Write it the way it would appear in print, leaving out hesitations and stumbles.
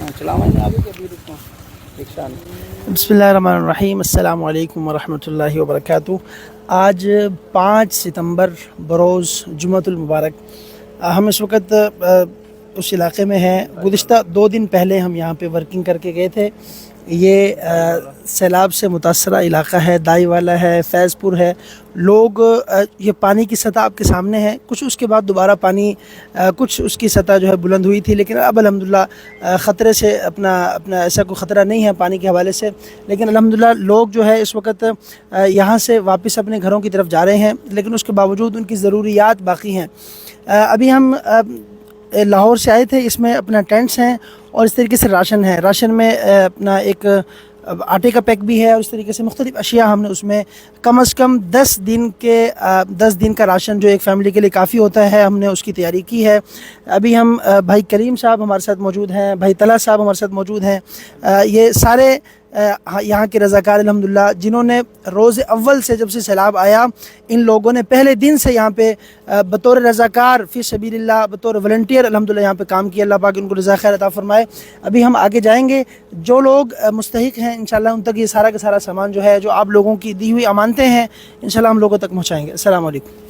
बिस्मिल्लाहिर्रहमानिर्रहीम। अस्सलाम वालेकुम वरहमतुल्लाहि वबरकातुहू। आज 5 सितंबर बरोज़ जुम्मतुल मुबारक। हम इस वक्त उस इलाक़े में हैं। गुज़िश्ता 2 दिन पहले हम यहाँ पे वर्किंग करके गए थे। ये सैलाब से मुतासरा इलाक़ा है, दाई वाला है, फैज़पुर है। लोग ये पानी की सतह आपके सामने है। कुछ उसके बाद दोबारा पानी कुछ उसकी सतह जो है बुलंद हुई थी, लेकिन अब अल्हम्दुलिल्लाह ख़तरे से अपना ऐसा कोई ख़तरा नहीं है पानी के हवाले से। लेकिन अल्हम्दुलिल्लाह लोग जो है इस वक्त यहाँ से वापस अपने घरों की तरफ जा रहे हैं, लेकिन उसके बावजूद उनकी ज़रूरियात बाकी हैं। अभी हम लाहौर से आए थे। इसमें अपना टेंट्स हैं और इस तरीके से राशन है। राशन में अपना एक आटे का पैक भी है और इस तरीके से मुख्तलिफ़ अशिया हमने उसमें कम से कम 10 दिन का राशन जो एक फ़ैमिली के लिए काफ़ी होता है, हमने उसकी तैयारी की है। अभी हम भाई करीम साहब हमारे साथ मौजूद हैं, भाई तला साहब हमारे साथ मौजूद हैं। ये सारे यहाँ के रज़ाकार अल्हम्दुलिल्लाह जिन्होंने रोज़े अव्वल से जब से सैलाब आया, इन लोगों ने पहले दिन से यहाँ पे बतौर रज़ाकार फ़ी सबीलिल्लाह, बतौर वॉलंटियर अल्हम्दुलिल्लाह यहाँ पे काम किया। अल्लाह पाक उनको रज़ा खैर अता फ़रमाए। अभी हम आगे जाएंगे, जो लोग मुस्तहिक़ हैं इंशाअल्लाह उन तक ये सारा का सारा सामान जो है, जो आप लोगों की दी हुई अमानतें हैं, इंशाअल्लाह हम लोगों तक पहुँचाएँगे। अस्सलामु अलैकुम।